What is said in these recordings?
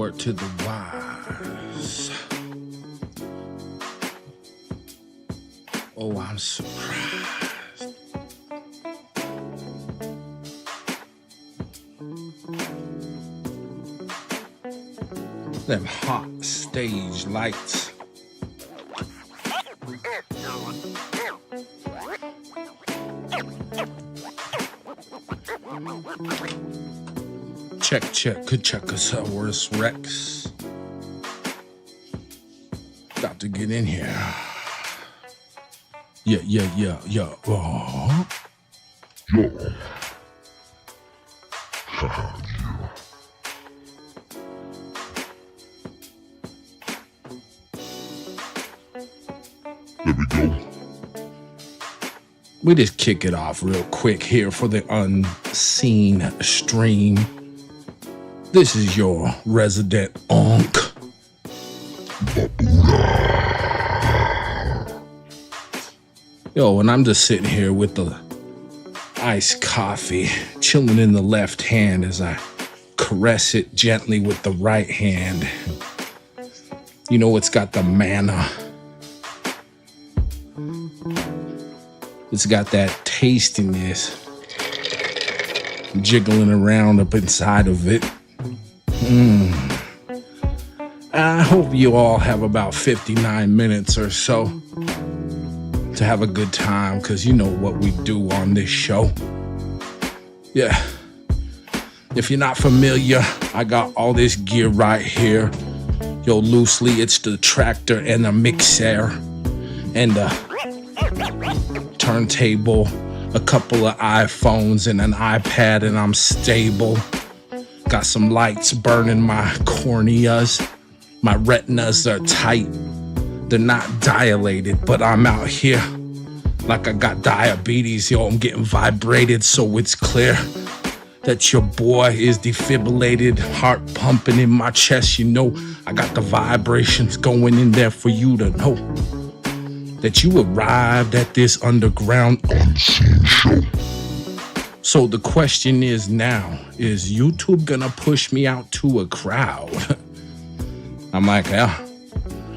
Word to the wise. Oh, I'm surprised. Them hot stage lights. Check, could check us out, worst Rex. Got to get in here. Yeah. Oh. Yo. Haha, yeah. There we go. We just kick it off real quick here for the unseen stream. This is your resident onk. Yo, and I'm just sitting here with the iced coffee, chilling in the left hand as I caress it gently with the right hand. You know, it's got the manna. It's got that tastiness jiggling around up inside of it. I hope you all have about 59 minutes or so to have a good time, because you know what we do on this show. Yeah. If you're not familiar, I got all this gear right here. Yo, loosely, it's the tractor and the mixer and the turntable, a couple of iPhones and an iPad, and I'm stable. Got some lights burning my corneas. My retinas are tight. They're not dilated, but I'm out here like I got diabetes. Yo, I'm getting vibrated, so it's clear that your boy is defibrillated, heart pumping in my chest. You know, I got the vibrations going in there for you to know that you arrived at this underground unseen show. So the question is now, is YouTube gonna push me out to a crowd? I'm like, yeah,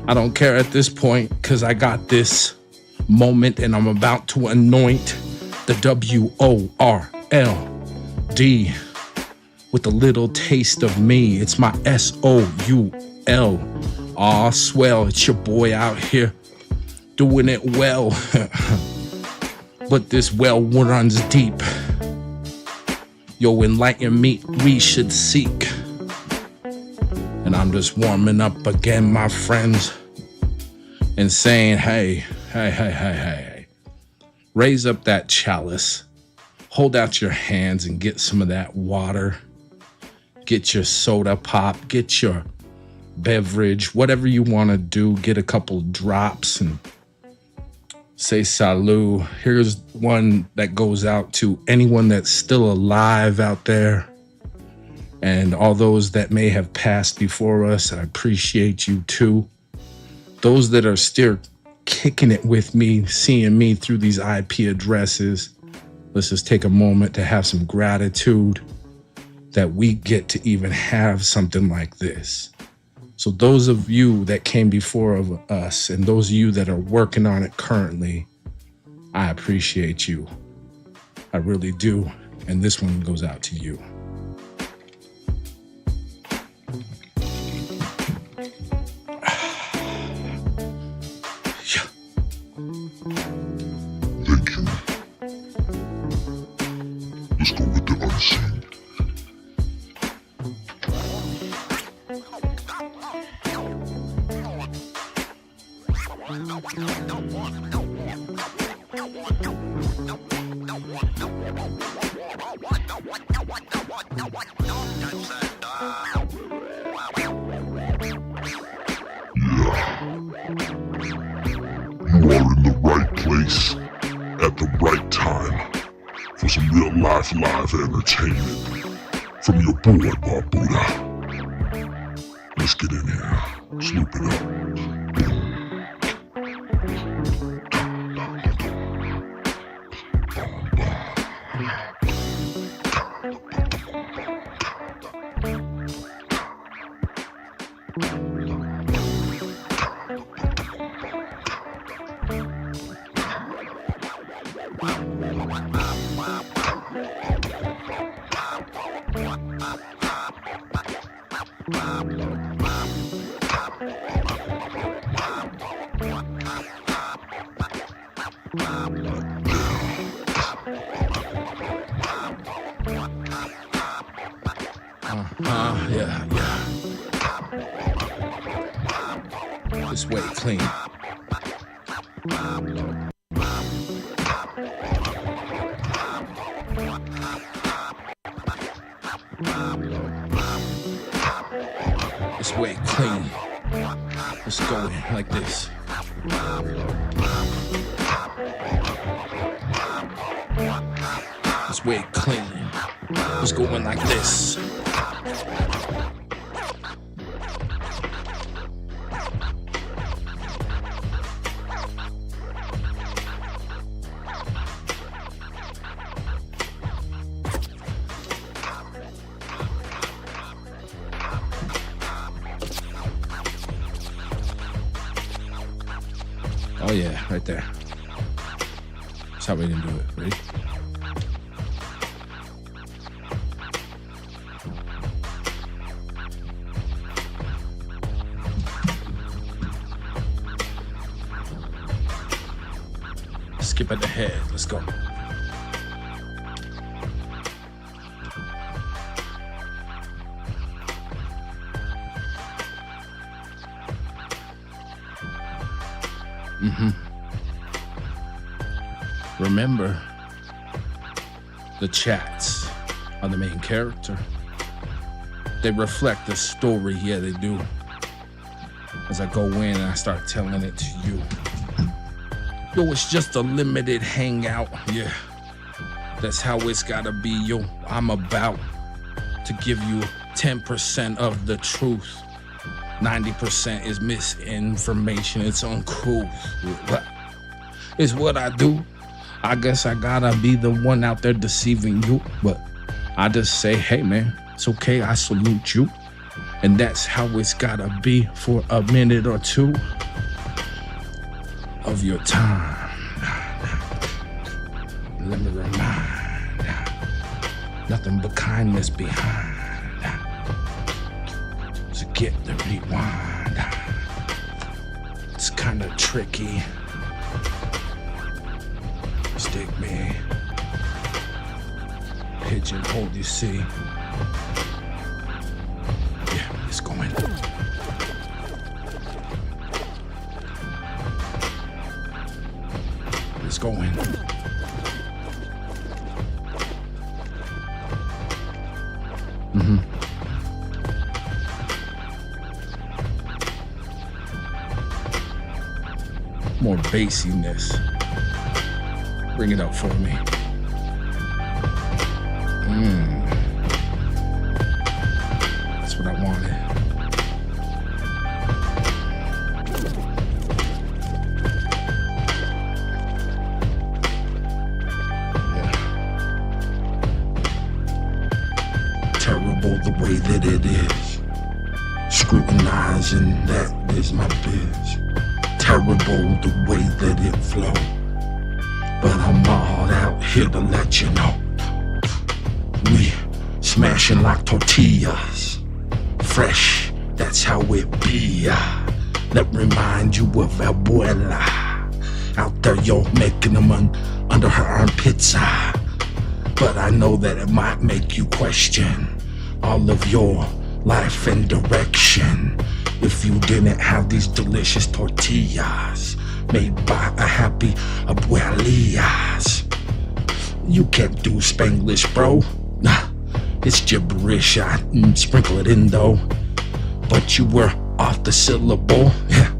I don't care at this point, because I got this moment and I'm about to anoint the WORLD with a little taste of me. It's my SOUL. Aw, swell, it's your boy out here doing it well. But this well runs deep. Yo, enlightenment we should seek. And I'm just warming up again, my friends, and saying, hey. Raise up that chalice. Hold out your hands and get some of that water. Get your soda pop. Get your beverage. Whatever you want to do. Get a couple drops and say salut. Here's one that goes out to anyone that's still alive out there. And all those that may have passed before us, I appreciate you too. Those that are still kicking it with me, seeing me through these IP addresses, let's just take a moment to have some gratitude that we get to even have something like this. So those of you that came before of us and those of you that are working on it currently, I appreciate you. I really do. And this one goes out to you. Thank you. Let's go with the unseen. You are in the right place at the right time for some real life live entertainment from your boy Bobutah. Let's get in here, sloop it up. Yeah. This way clean. This way clean. Let's go in like this. This way clean. Let's go in like this. Oh yeah, right there. That's how we can do it. Ready? Skip at the head. Let's go. Remember, the chats are the main character. They reflect the story, yeah, they do. As I go in and I start telling it to you. Yo, it's just a limited hangout, yeah. That's how it's gotta be, yo. I'm about to give you 10% of the truth. 90% is misinformation, it's uncouth. It's what I do. I guess I gotta be the one out there deceiving you, but I just say, hey man, it's okay, I salute you. And that's how it's gotta be for a minute or two of your time. Let me remind, nothing but kindness behind. So get the rewind. It's kinda tricky. Stick me, pigeonhole, you see. Yeah, let's go in. Let's go in. More bassiness. Bring it up for me. That's what I wanted. Yeah. Terrible the way that it is. Scrutinizing, that is my biz. Terrible the way that it flows. But I'm all out here to let you know. We smashing like tortillas. Fresh, that's how it be. That remind you of Abuela. Out there, yo, making them under her armpits. But I know that it might make you question all of your life and direction. If you didn't have these delicious tortillas made by a happy abuelias. You can't do Spanglish, bro. Nah, it's gibberish. I sprinkle it in though. But you were off the syllable. Yeah,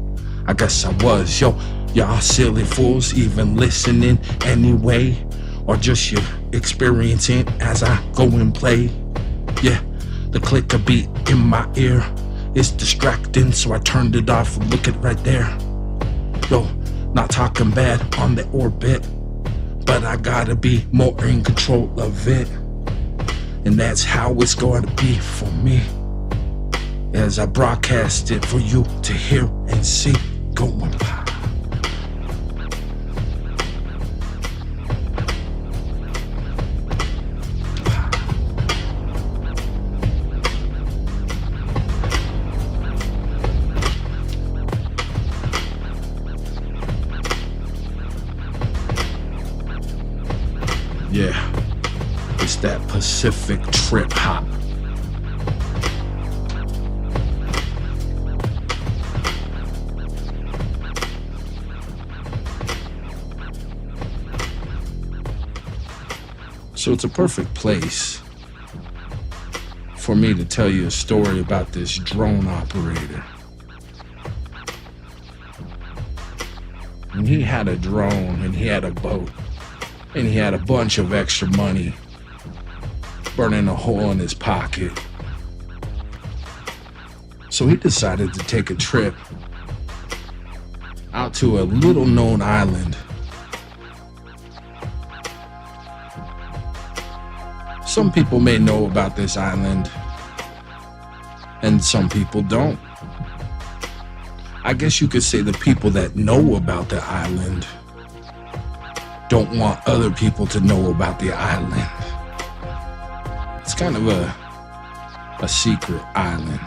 I guess I was. Yo, y'all silly fools even listening anyway. Or just you experiencing as I go and play. Yeah, the click of beat in my ear is distracting, so I turned it off. Look at right there. Yo, not talking bad on the orbit, but I gotta be more in control of it. And that's how it's going to be for me, as I broadcast it for you to hear and see. Going by. Pacific trip hop. So it's a perfect place for me to tell you a story about this drone operator. And he had a drone, and he had a boat, and he had a bunch of extra money burning a hole in his pocket. So he decided to take a trip out to a little known island. Some people may know about this island, and some people don't. I guess you could say the people that know about the island don't want other people to know about the island. It's kind of a secret island.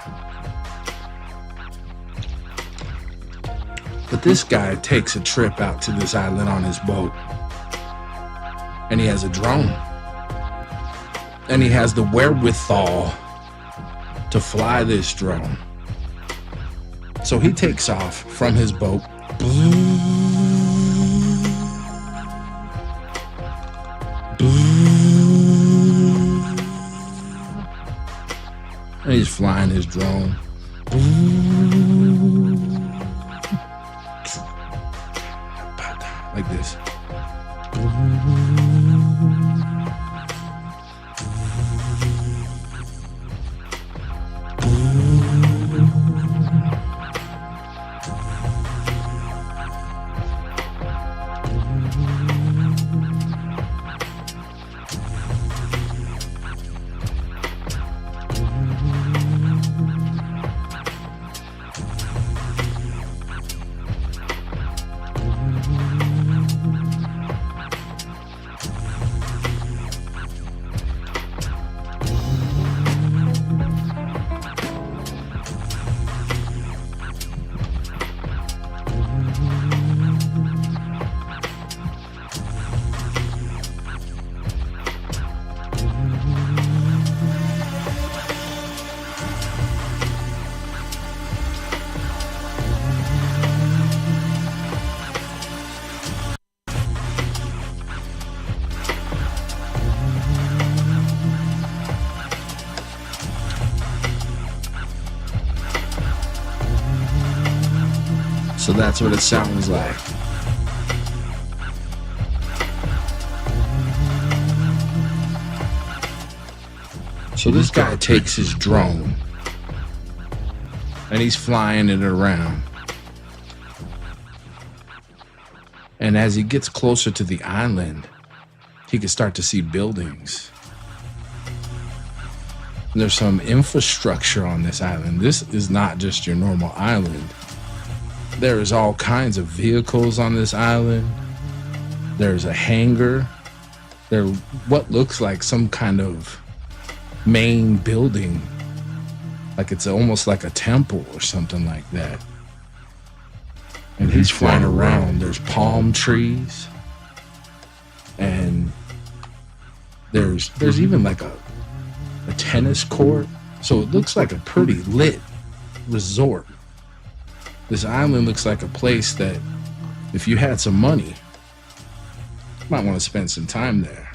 But this guy takes a trip out to this island on his boat, and he has a drone. And he has the wherewithal to fly this drone. So he takes off from his boat. And he's flying his drone. Like this. So that's what it sounds like. So this guy takes his drone and he's flying it around. And as he gets closer to the island, he can start to see buildings. And there's some infrastructure on this island. This is not just your normal island. There is all kinds of vehicles on this island. There's a hangar. There what looks like some kind of main building. Like it's almost like a temple or something like that. And he's flying around. There's palm trees. And there's even like a tennis court. So it looks like a pretty lit resort. This island looks like a place that if you had some money, you might want to spend some time there.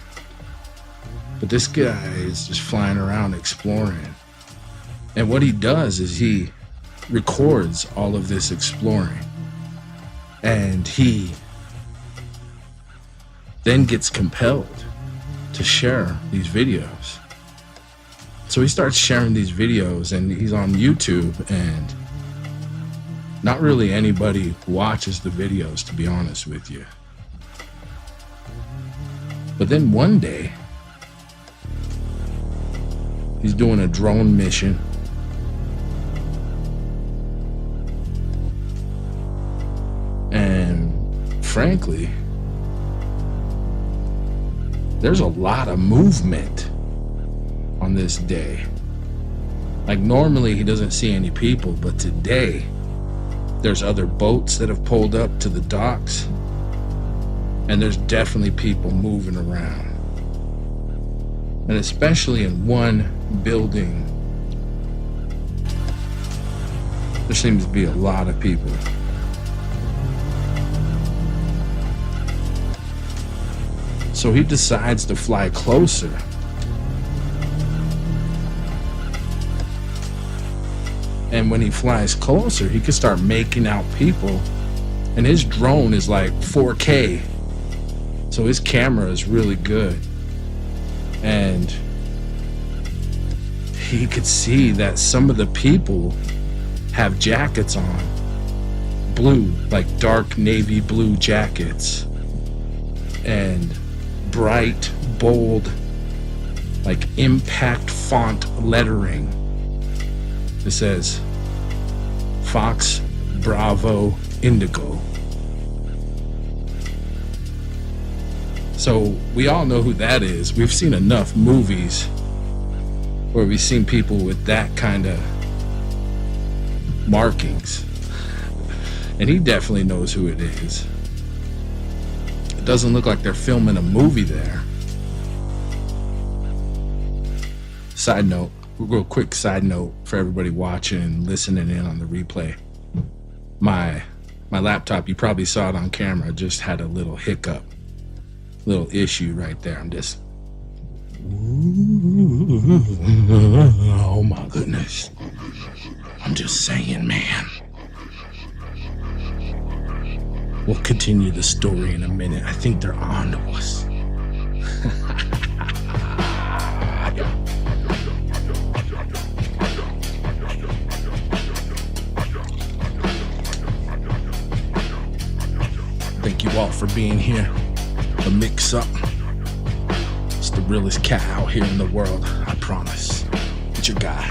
But this guy is just flying around exploring. And what he does is he records all of this exploring. And he then gets compelled to share these videos. So he starts sharing these videos, and he's on YouTube, and not really anybody watches the videos, to be honest with you. But then one day, he's doing a drone mission. And frankly, there's a lot of movement on this day. Like normally he doesn't see any people, but today there's other boats that have pulled up to the docks, and there's definitely people moving around. And especially in one building, there seems to be a lot of people. So he decides to fly closer. And when he flies closer, he can start making out people. And his drone is like 4K. So his camera is really good. And he could see that some of the people have jackets on. Blue, like dark navy blue jackets. And bright, bold, like impact font lettering. It says Fox Bravo Indigo. So we all know who that is. We've seen enough movies where we've seen people with that kind of markings. And he definitely knows who it is. It doesn't look like they're filming a movie there. Side note, real quick side note for everybody watching and listening in on the replay. My laptop, you probably saw it on camera, just had a little hiccup, little issue right there. I'm just, oh my goodness. I'm just saying, man. We'll continue the story in a minute. I think they're on to us. Thank you all for being here. The Mixxup. It's the realest cat out here in the world, I promise. It's your guy.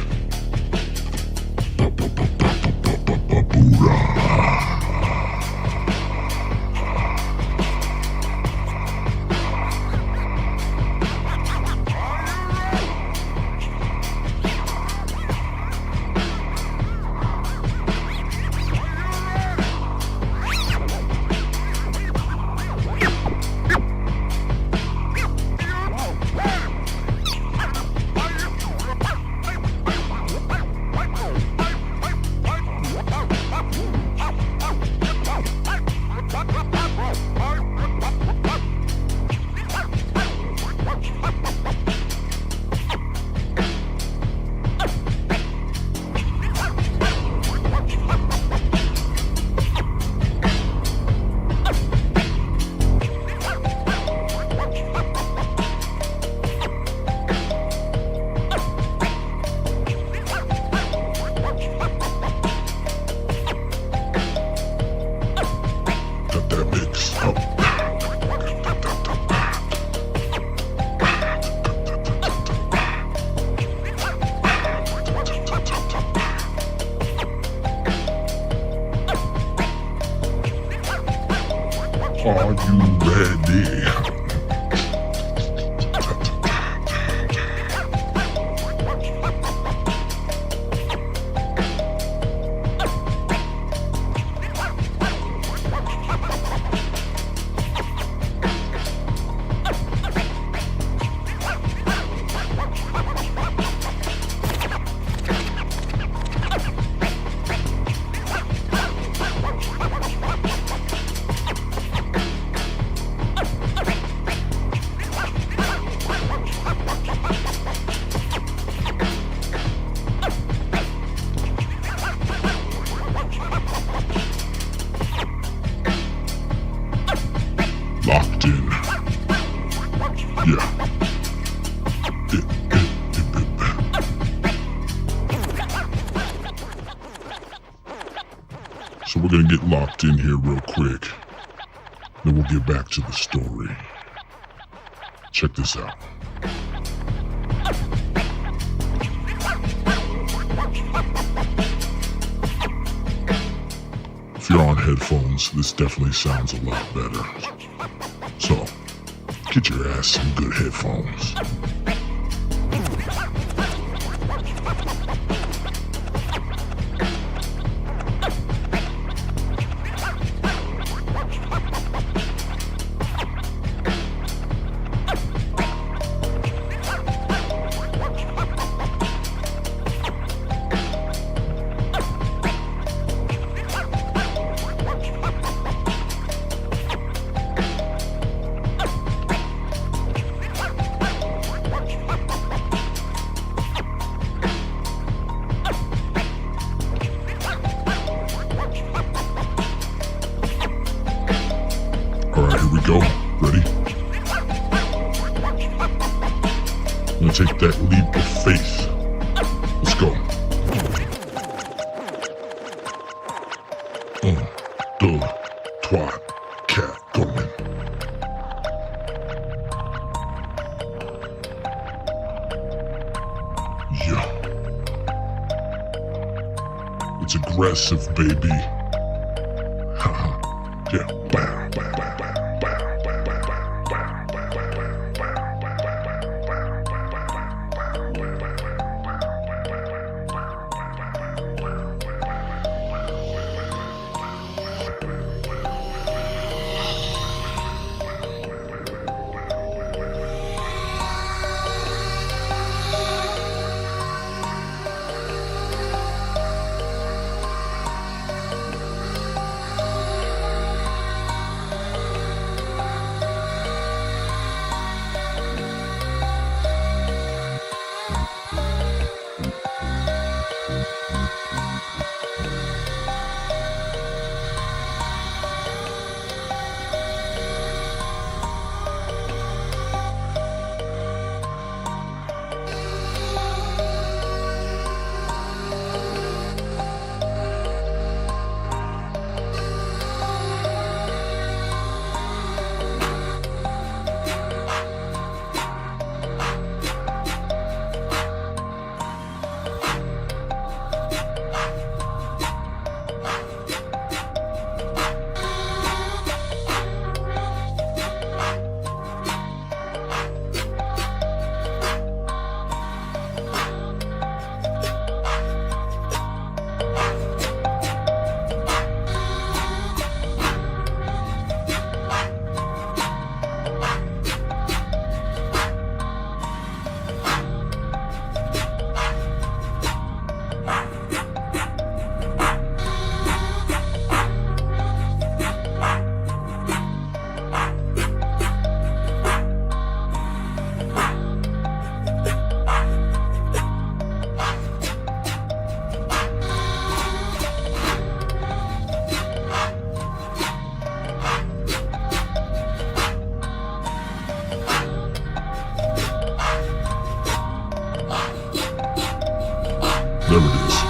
Are you ready? Locked in. Yeah. So we're gonna get locked in here real quick. Then we'll get back to the story. Check this out. If you're on headphones, this definitely sounds a lot better. So, get your ass some good headphones. ya. It's aggressive, baby. Yeah. Bam, bam, bam, bam, bam, bam, bam, There it is.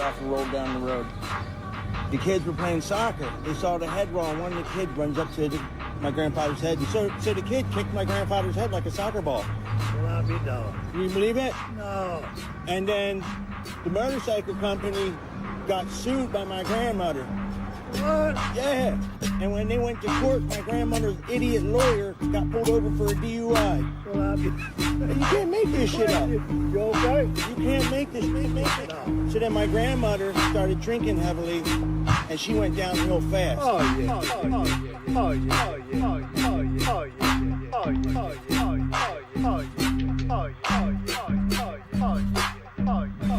Off and rolled down the road. The kids were playing soccer. They saw the head roll, and one of the kids runs up to my grandfather's head. And so the kid kicked my grandfather's head like a soccer ball. Well, I'll be down. You believe it? No. And then the motorcycle company got sued by my grandmother. What? Yeah. And when they went to court, my grandmother's idiot lawyer got pulled over for a DUI. Well, I'll be... You can't make this shit up. You okay? You can't make this shit. Make it. No. So then my grandmother started drinking heavily, and she went down real fast. Oh, yeah. Oh, yeah. Oh, yeah. Oh, yeah. Oh, yeah. Oh, yeah. Oh, yeah. Oh, yeah. Oh, yeah. Oh, yeah. Oh, yeah. Oh, yeah. Oh,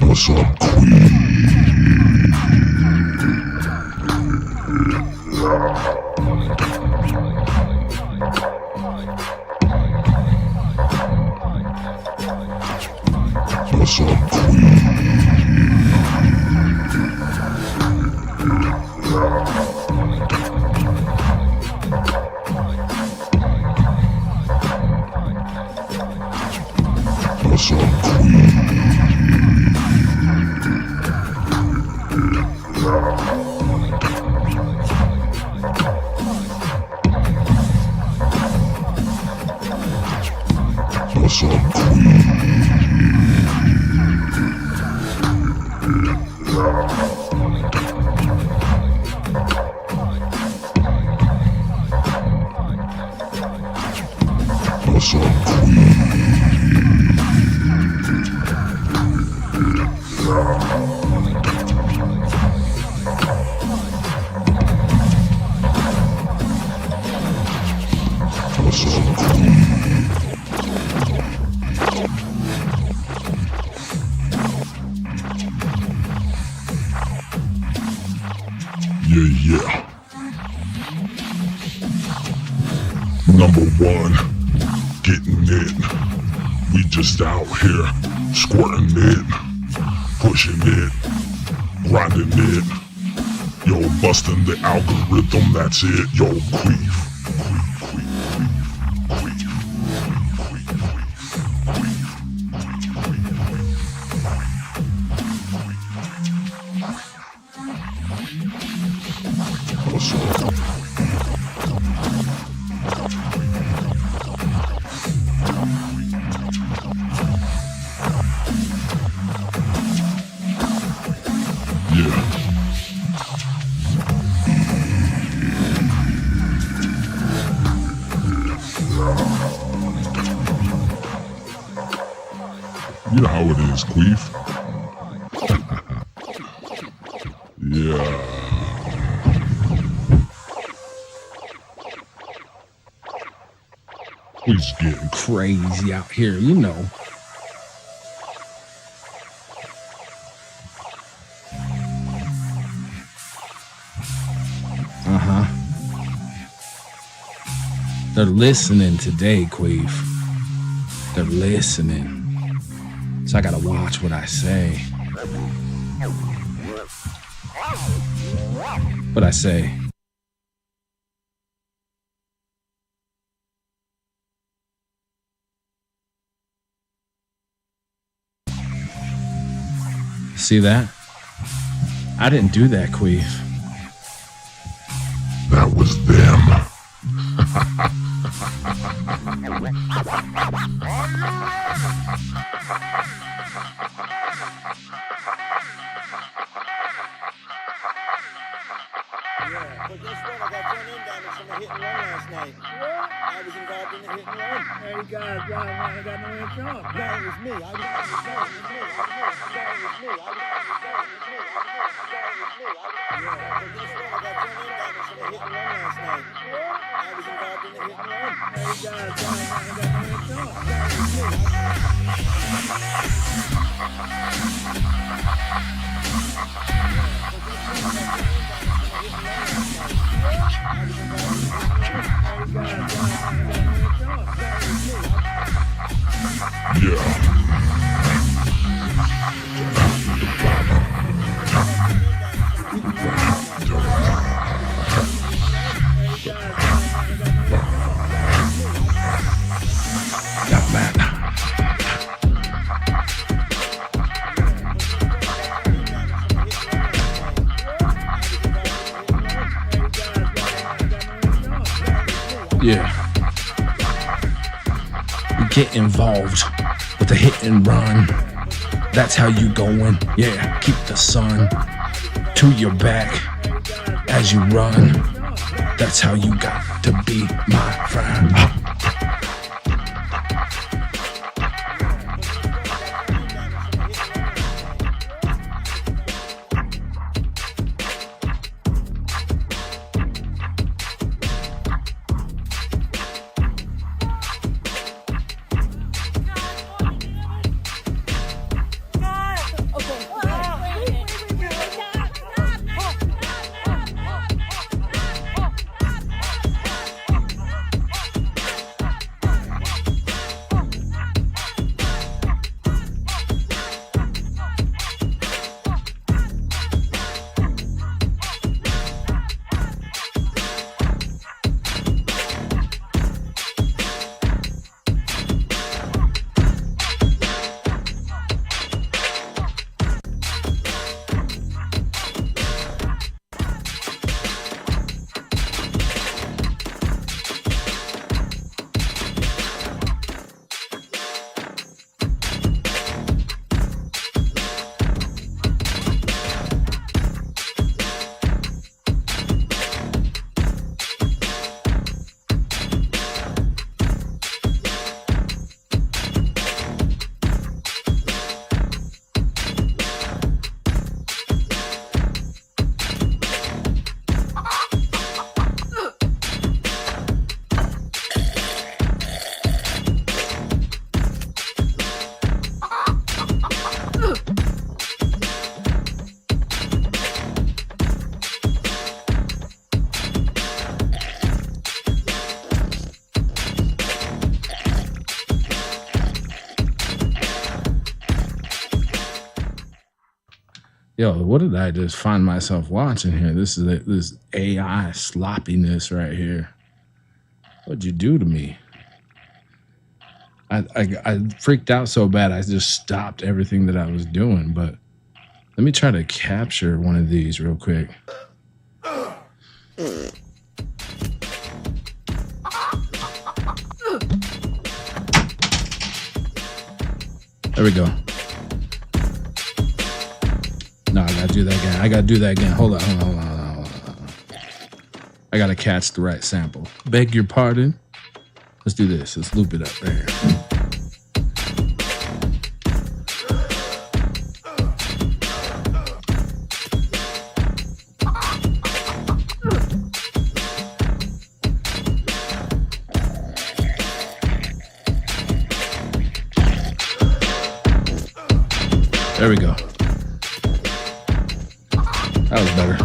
What's up, Queen? What's up, Queen? What's up, Queen? What's up, Queen? What's up, Queen? What's up, Queen? Yeah. Number one, getting in. We just out here squirting it, pushing it, grinding it. Yo, busting the algorithm, that's it. Yo, queef. What's up? Yeah. You know how it is, queef. Yeah. He's getting Crazy out here, you know. They're listening today, Queef. They're listening. So I gotta watch what I say. What I say. See that? I didn't do that, Queef. That was them. Yeah, but guess what? I got front end damage from a hit and run last night. What? I was involved in a hit and run. Hey, you guys, I got no insurance. No, it was me. I was me. Yeah, but guess what? I got front end damage from a hit and run last night. What? I was involved in a hit and run. Hey, you guys, I got no insurance. Yeah. Got that. Yeah. You get involved with the hit and run. That's how you going. Yeah, keep the sun to your back as you run. That's how you got to be, my friend. Yo, what did I just find myself watching here? This is this AI sloppiness right here. What'd you do to me? I freaked out so bad I just stopped everything that I was doing. But let me try to capture one of these real quick. There we go. No, I gotta do that again. I gotta do that again. Hold on. I gotta catch the right sample. Beg your pardon. Let's do this. Let's loop it up right here. There we go. That was better.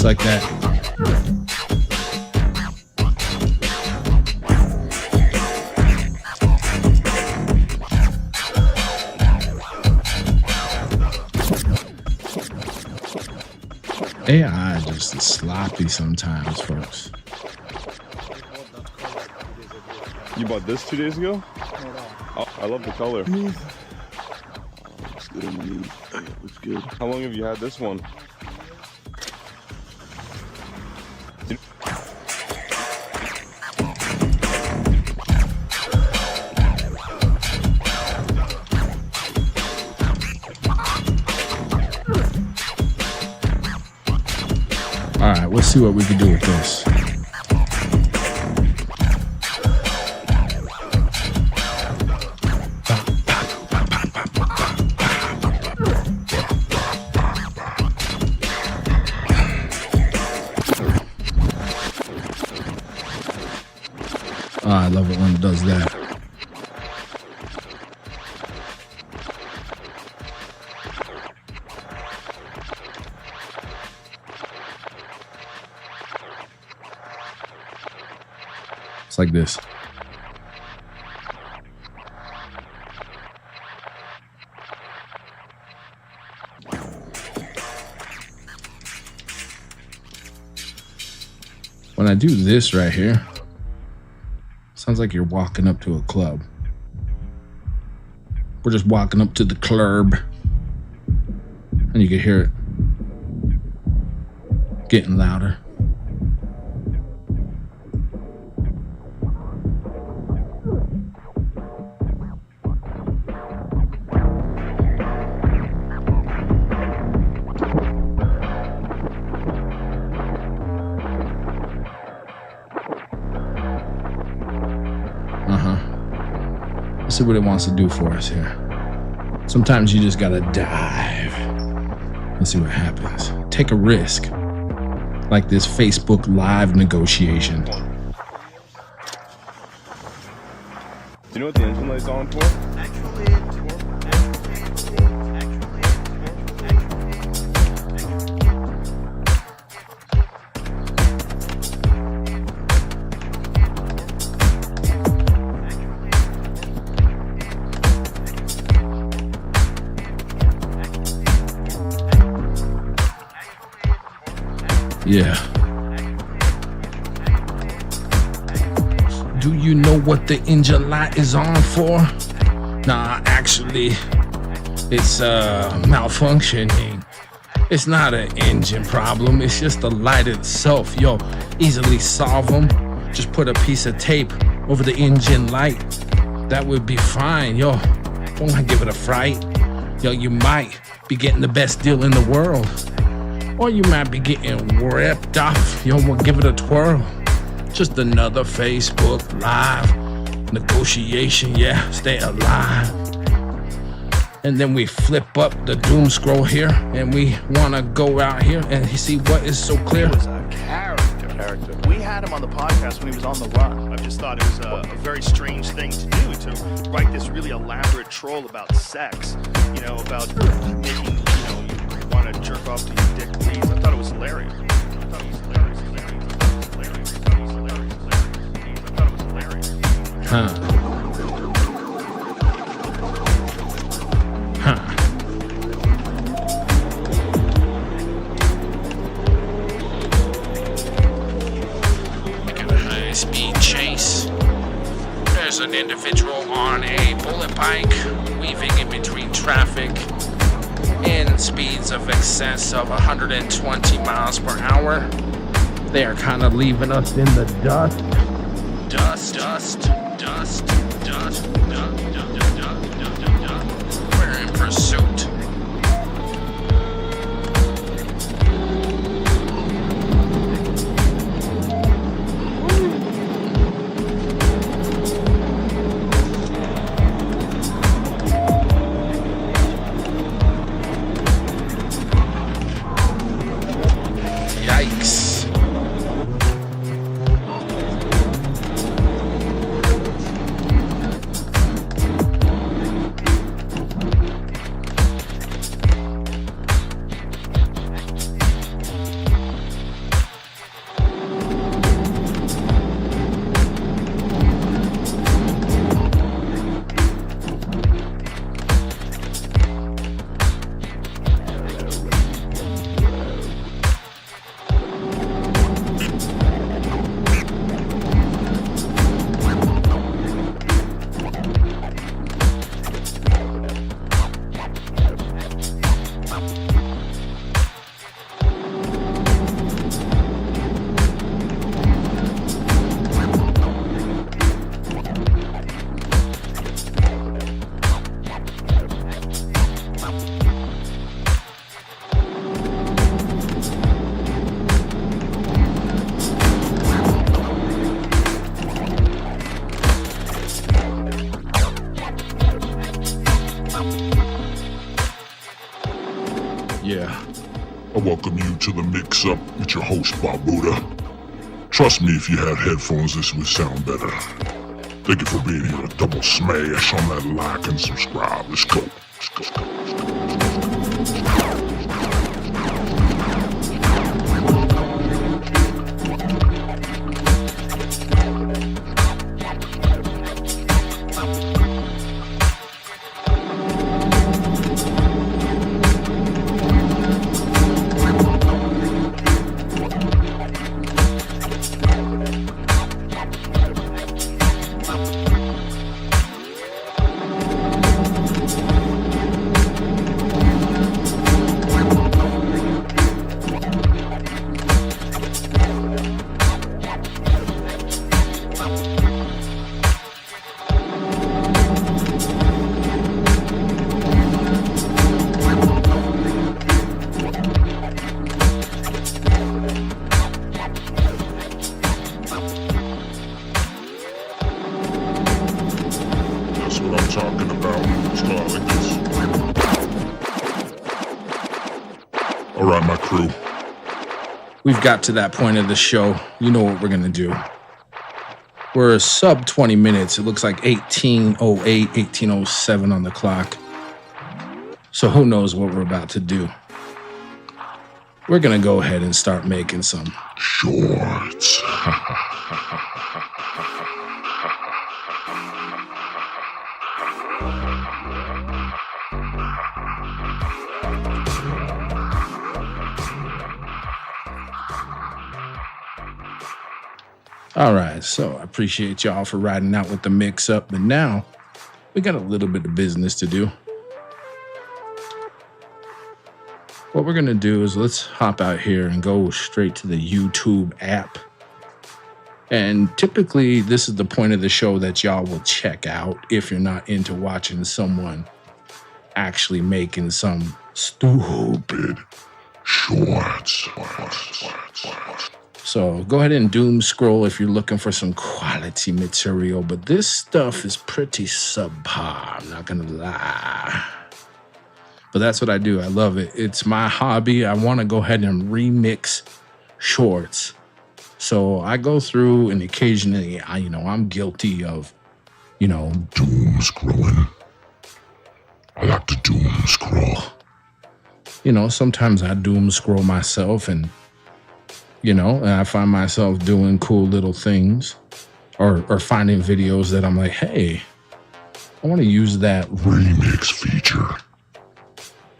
Like that. AI just is sloppy sometimes, folks. You bought this 2 days ago? Oh, I love the color. Looks good underneath. Yeah, looks good. How long have you had this one? All right, let's see what we can do with this. love it when it does that. It's like this. When I do this right here, sounds like you're walking up to a club. We're just walking up to the club, and you can hear it getting louder. Let's see what it wants to do for us here. Sometimes you just gotta dive and see what happens. Take a risk, like this Facebook Live negotiation. Do you know what the engine light's on for? Yeah. Do you know what the engine light is on for? Nah, actually, it's malfunctioning. It's not an engine problem, it's just the light itself. Yo, easily solve them. Just put a piece of tape over the engine light. That would be fine. Yo, don't give it a fright. Yo, you might be getting the best deal in the world. Or you might be getting ripped off. Yo, we'll give it a twirl. Just another Facebook Live negotiation, yeah, stay alive. And then we flip up the doom scroll here, and we wanna go out here and see what is so clear. He was a character. We had him on the podcast when he was on the run. I just thought it was a very strange thing to do, to write this really elaborate troll about sex, you know, about making, you know, you want to jerk off to your dick, please. I thought it was hilarious. Huh. Making a high-speed chase. There's an individual on a bullet bike weaving in between traffic in speeds of excess of 120 miles per hour. They are kind of leaving us in the dust. We're in pursuit. Yikes. Yeah. I welcome you to the Mixxup with your host, Bobutah. Trust me, if you had headphones, this would sound better. Thank you for being here. A double smash on that like and subscribe. Let's go. Let's go. Talking about. Let's go out like this. All right, my crew. We've got to that point of the show. You know what we're going to do. We're sub 20 minutes. It looks like 18:08, 18:07 on the clock. So who knows what we're about to do. We're going to go ahead and start making some shorts. All right, so I appreciate y'all for riding out with the mix-up, but now we got a little bit of business to do. What we're gonna do is let's hop out here and go straight to the YouTube app. And typically this is the point of the show that y'all will check out if you're not into watching someone actually making some stupid shorts. So go ahead and doom scroll if you're looking for some quality material, but this stuff is pretty subpar, I'm not gonna lie. But that's what I do, I love it. It's my hobby. I wanna go ahead and remix shorts. So I go through and occasionally, I'm guilty of, doom scrolling. I like to doom scroll. Sometimes I doom scroll myself and I find myself doing cool little things or finding videos that I'm like, hey, I want to use that remix feature.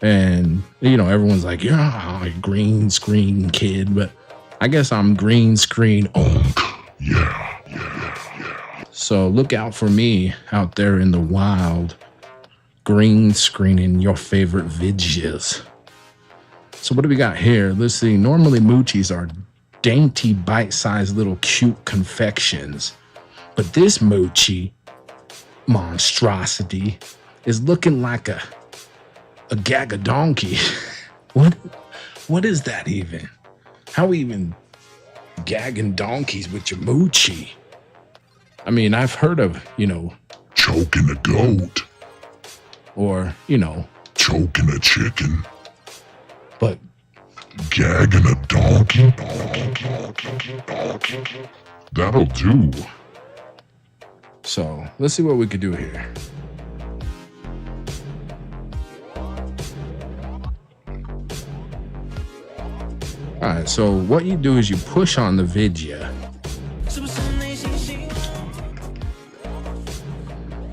And, everyone's like, yeah, a green screen kid, but I guess I'm green screen onk. Yeah. So look out for me out there in the wild, green screening your favorite videos. So what do we got here? Let's see. Normally moochies are dainty, bite-sized little cute confections. But this moochie monstrosity is looking like a gag of donkey. What is that even? How even gagging donkeys with your moochie? I mean, I've heard of, choking a goat. Or, choking a chicken. But gagging a donkey? That'll do. So let's see what we could do here. All right, so what you do is you push on the video.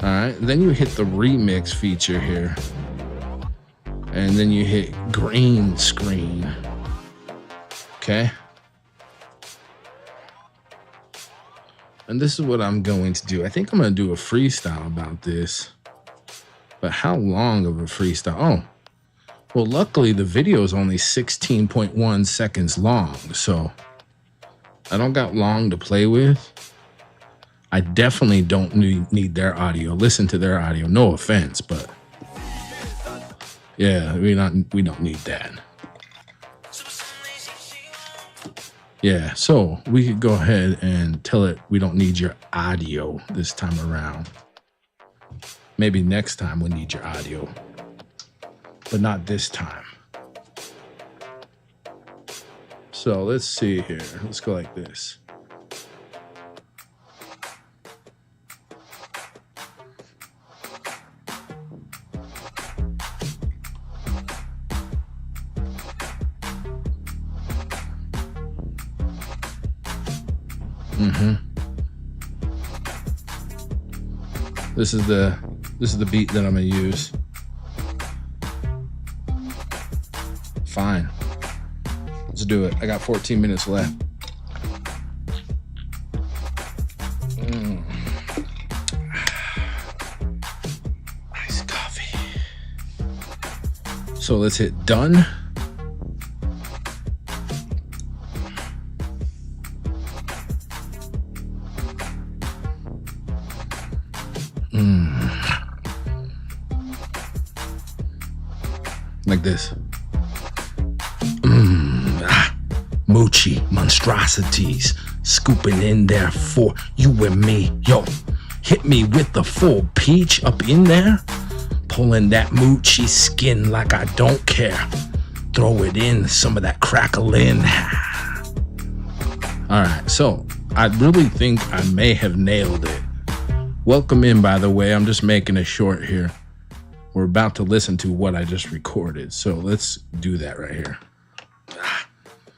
All right, then you hit the remix feature here. And then you hit green screen. Okay. And this is what I'm going to do. I think I'm going to do a freestyle about this. But how long of a freestyle? Oh, well, luckily the video is only 16.1 seconds long. So I don't got long to play with. I definitely don't need their audio. Listen to their audio. No offense, but yeah, we don't need that. Yeah, so we could go ahead and tell it we don't need your audio this time around. Maybe next time we need your audio, but not this time. So let's see here. Let's go like this. This is the beat that I'm gonna use. Fine. Let's do it. I got 14 minutes left. Iced coffee. So let's hit done. Like this. Moochie monstrosities scooping in there for you and me. Yo, hit me with the full peach up in there. Pulling that moochie skin like I don't care. Throw it in, some of that crackling. All right, so I really think I may have nailed it. Welcome in, by the way. I'm just making it short here. We're about to listen to what I just recorded, so let's do that right here.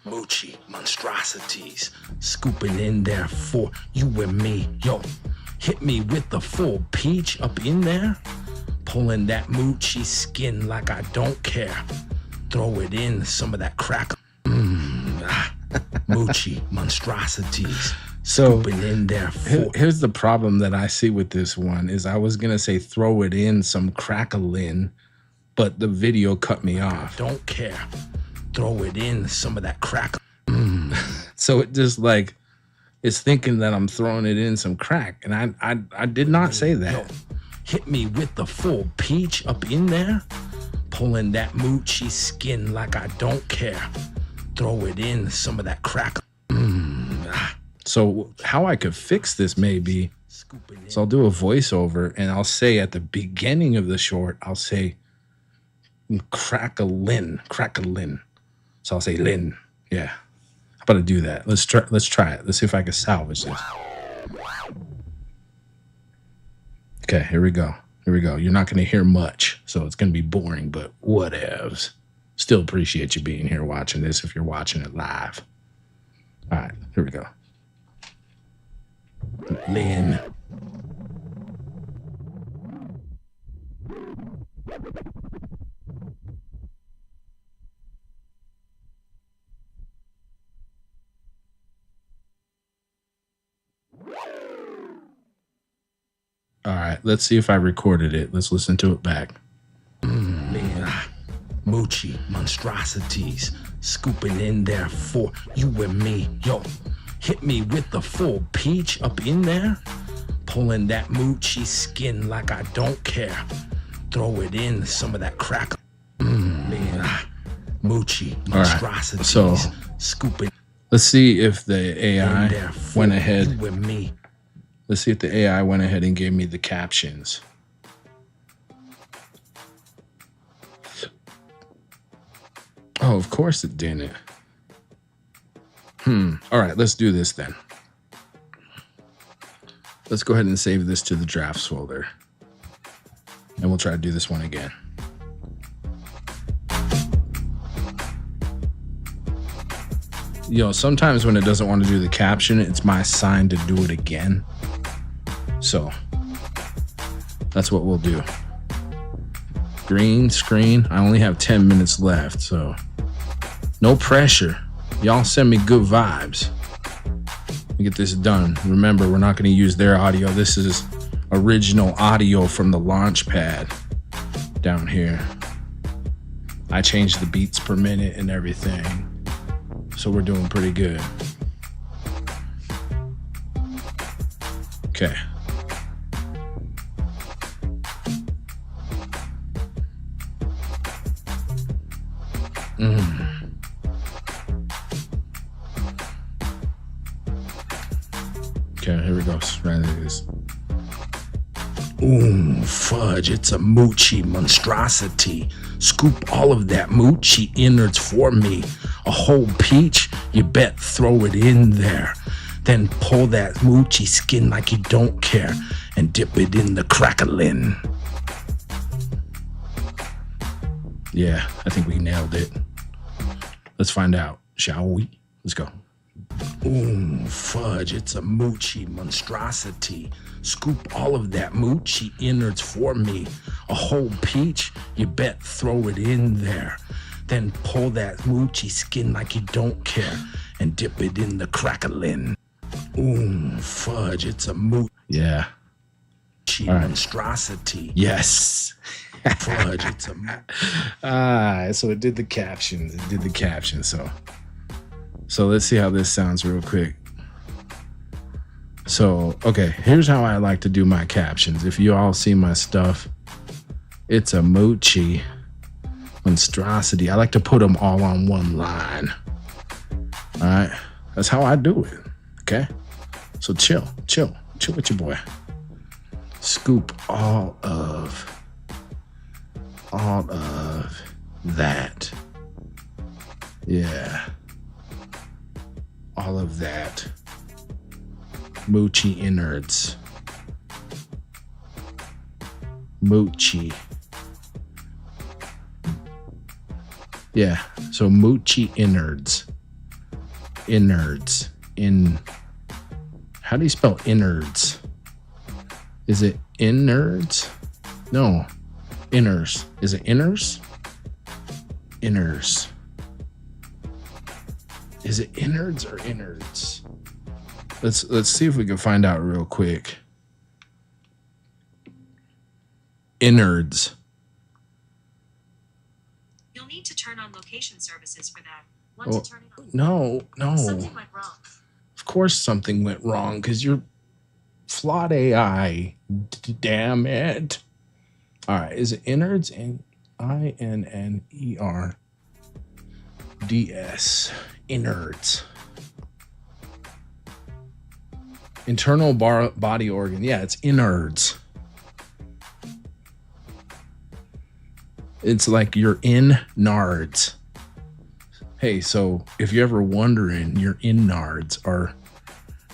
Moochie monstrosities scooping in there for you and me. Yo, hit me with the full peach up in there. Pulling that moochie skin like I don't care. Throw it in, some of that crack. Moochie monstrosities. So in there here's the problem that I see with this one is I was gonna say throw it in some crackling, but the video cut me off. Don't care. Throw it in some of that crack. So it just like it's thinking that I'm throwing it in some crack, and I did not say that. Yo, hit me with the full peach up in there. Pulling that moochie skin like I don't care. Throw it in some of that crack. So how I could fix this maybe, so I'll do a voiceover and I'll say at the beginning of the short, I'll say crackalin. So I'll say Lin. Yeah. How about I do that? Let's try it. Let's see if I can salvage this. Okay, here we go. You're not going to hear much, so it's going to be boring, but whatevs. Still appreciate you being here watching this if you're watching it live. All right, here we go. Lin. All right, let's see if I recorded it. Let's listen to it back. Moochie monstrosities scooping in there for you and me. Yo, hit me with the full peach up in there. Pulling that moochie skin like I don't care. Throw it in, some of that crack. Moochie monstrosities. All right, so scooping. Let's see if the AI went ahead. Let's see if the AI went ahead and gave me the captions. Oh, of course it didn't. All right, let's do this then. Let's go ahead and save this to the drafts folder. And we'll try to do this one again. Sometimes when it doesn't want to do the caption, it's my sign to do it again. So that's what we'll do. Green screen. I only have 10 minutes left, so no pressure. Y'all send me good vibes. We get this done. Remember, we're not going to use their audio. This is original audio from the launch pad down here. I changed the beats per minute and everything. So we're doing pretty good. Okay. Okay, here we go. Right there it is. Ooh, fudge, it's a moochie monstrosity. Scoop all of that moochie innards for me. A whole peach, you bet throw it in there. Then pull that moochie skin like you don't care and dip it in the crackling. Yeah, I think we nailed it. Let's find out, shall we? Let's go. Ooh, fudge, it's a moochie monstrosity. Scoop all of that moochie innards for me. A whole peach, you bet throw it in there. Then pull that moochie skin like you don't care and dip it in the crackling. Ooh, fudge, it's a moochie. Yeah. Monstrosity. Yes. Fudge, it's a so it did the captions. So let's see how this sounds real quick. So, okay, here's how I like to do my captions. If you all see my stuff, it's a moochie monstrosity. I like to put them all on one line. All right, that's how I do it. Okay, so chill with your boy. Scoop all of that. Yeah. All of that moochie innards. Moochie. Yeah, so moochie innards. Innards. How do you spell innards? Is it innards? No. Inners. Is it inners? Inners. Is it innards or innards? Let's see if we can find out real quick. Innards. You'll need to turn on location services for that. Once you turn it on. No. Something went wrong. Of course something went wrong because you're flawed AI. Damn it. All right, is it innards? INNERDS. Innards. Internal body organ. Yeah, it's innards. It's like you're in nards. Hey, so if you're ever wondering, your innards are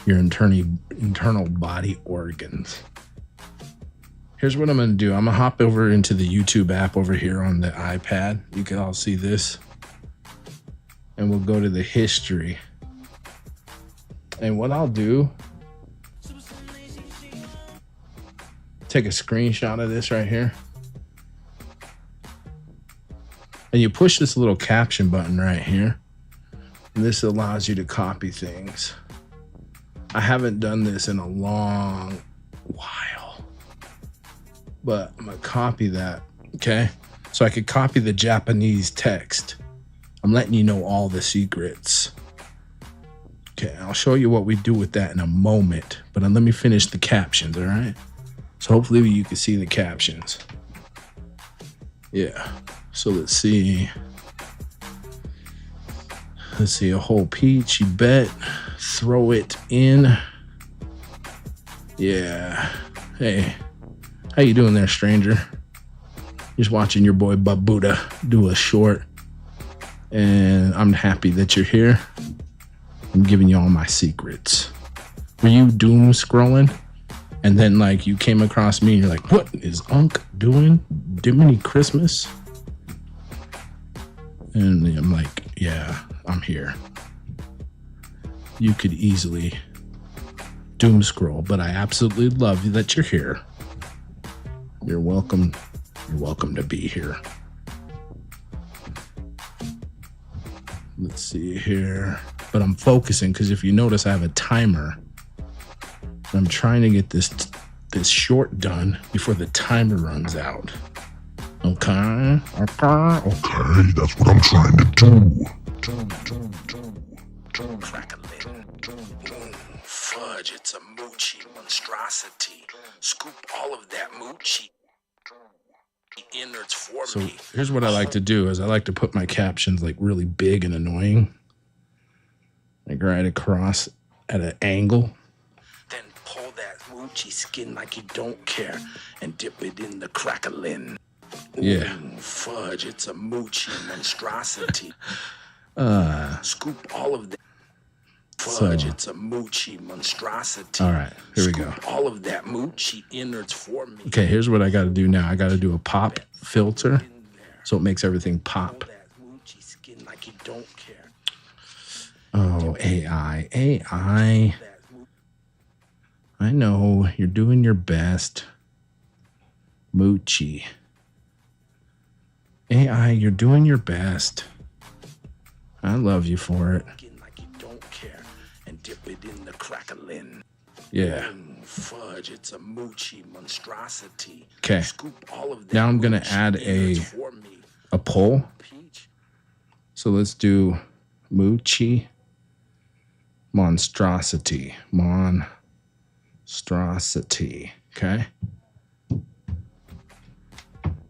your internal body organs. Here's what I'm going to do. I'm going to hop over into the YouTube app over here on the iPad. You can all see this. And we'll go to the history. And what I'll do, take a screenshot of this right here. And you push this little caption button right here. And this allows you to copy things. I haven't done this in a long while. But I'm going to copy that, okay? So I could copy the Japanese text. I'm letting you know all the secrets. Okay, I'll show you what we do with that in a moment. But let me finish the captions, all right? So hopefully you can see the captions. Yeah, so let's see. Let's see, a whole peach, you bet. Throw it in. Yeah, hey. How you doing there, stranger? Just watching your boy Bobutah do a short. And I'm happy that you're here. I'm giving you all my secrets. Were you doom scrolling? And then like you came across me and you're like, what is Unc doing? Diminy Christmas? And I'm like, yeah, I'm here. You could easily doom scroll, but I absolutely love that you're here. You're welcome. You're welcome to be here. Let's see here. But I'm focusing because if you notice, I have a timer. I'm trying to get this short done before the timer runs out. Okay. Okay, that's what I'm trying to do. Fudge, it's a moochie monstrosity. Scoop all of that moochie innards for me. So here's what I like to do is I like to put my captions like really big and annoying. Like right across at an angle. Then pull that moochie skin like you don't care and dip it in the crackling. Yeah. Ooh, fudge, it's a moochie monstrosity. Scoop all of that. Fudge, it's a moochie monstrosity. All right, here we go. All of that moochie innards for me. Okay, here's what I got to do now. I got to do a pop filter so it makes everything pop. Like you don't care. Oh, AI. I know you're doing your best. Moochie. AI, you're doing your best. I love you for it. Like you don't care and dip it in the crackling. Yeah. Fudge, it's a moochie monstrosity. Okay. Scoop all of that. Now I'm gonna add a poll. So let's do moochie monstrosity. Monstrosity. Okay.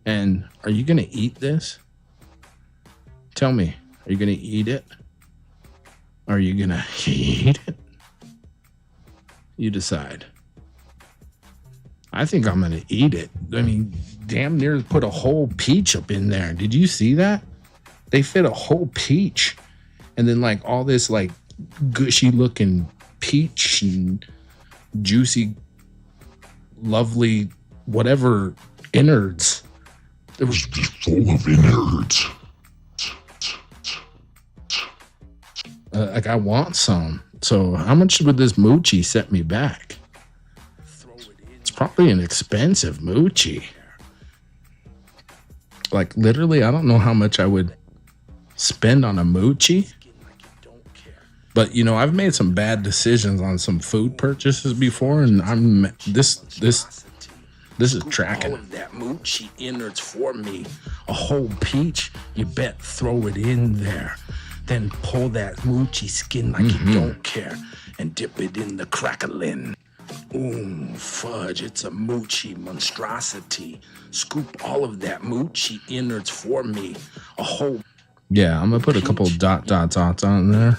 And are you gonna eat this? Tell me, are you gonna eat it? Are you gonna eat it? You decide. I think I'm gonna eat it. I mean, damn near put a whole peach up in there. Did you see that? They fit a whole peach, and then like all this like gushy looking peach and juicy, lovely whatever innards. It was just full of innards. Like I want some. So how much would this moochie set me back? It's probably an expensive moochie. Like literally, I don't know how much I would spend on a moochie. But you know, I've made some bad decisions on some food purchases before, and this is tracking. All of that moochie innards for me. A whole peach, you bet throw it in there. Then pull that moochie skin like you don't care and dip it in the crackling. Fudge, it's a moochie monstrosity. Scoop all of that moochie innards for me. A whole. Yeah, I'm gonna put a couple dots on there.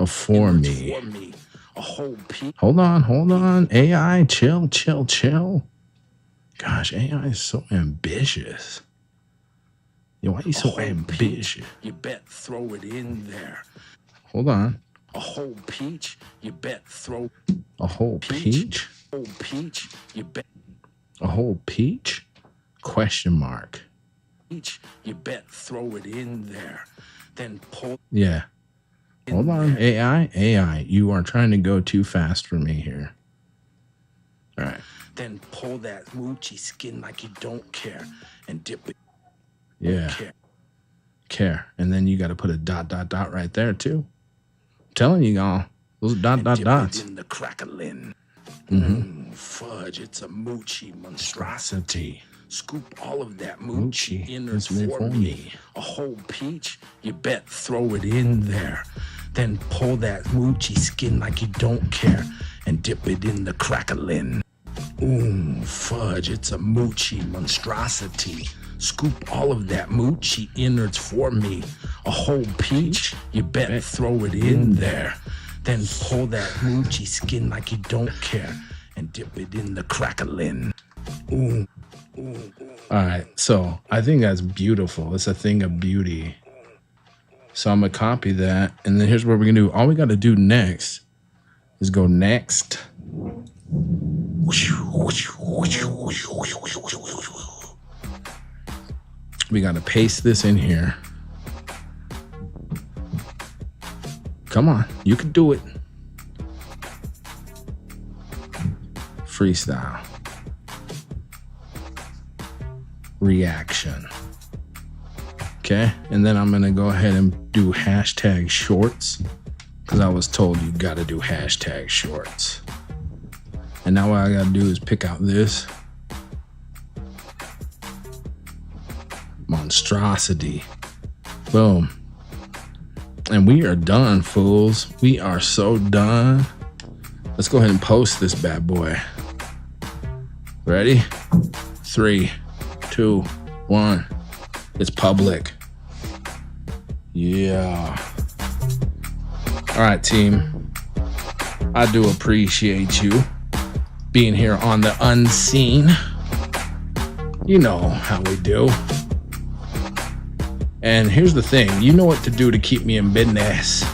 For me. A whole peach. Hold on. AI, chill. Gosh, AI is so ambitious. Yo, why are you so ambitious? You bet throw it in there. Hold on. A whole peach, you bet throw. A whole peach? Whole peach, you bet. A whole peach? Question mark. Peach, you bet throw it in there. Then pull. Yeah. Hold on, AI, you are trying to go too fast for me here. All right. Then pull that moochie skin like you don't care and dip it. Yeah. Care. And then you got to put a dot right there too. I'm telling you all, those dots. In the crackling. Fudge, it's a moochie monstrosity. Scoop all of that moochie innards for me. A whole peach, you bet throw it in there. Then pull that moochie skin like you don't care and dip it in the crackling. Fudge, it's a moochie monstrosity. Scoop all of that moochie innards for me. A whole peach, you bet throw it in there. Then pull that moochie skin like you don't care and dip it in the crackling. All right, so I think that's beautiful. It's a thing of beauty. So I'm gonna copy that, and then here's what we're gonna do. All we gotta do next is go next. We gotta paste this in here. Come on, you can do it. Freestyle. Reaction. Okay, and then I'm gonna go ahead and do hashtag shorts because I was told you gotta do hashtag shorts. And now what I gotta do is pick out this monstrosity. Boom. And we are done, fools. We are so done. Let's go ahead and post this bad boy. Ready? 3, 2, 1. It's public. Yeah. All right, team. I do appreciate you being here on the unseen. You know how we do. And here's the thing. You know what to do to keep me in business.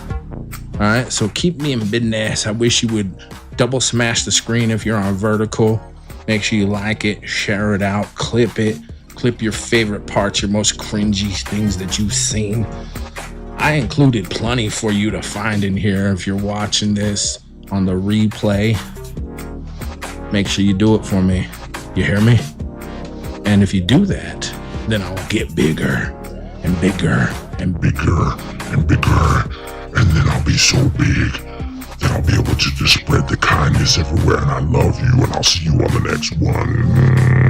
All right, so keep me in business. I wish you would double smash the screen if you're on vertical. Make sure you like it, share it out, clip it. Clip your favorite parts, your most cringy things that you've seen. I included plenty for you to find in here if you're watching this on the replay. Make sure you do it for me. You hear me? And if you do that, then I'll get bigger and bigger and bigger and bigger. And then I'll be so big that I'll be able to just spread the kindness everywhere. And I love you, and I'll see you on the next one.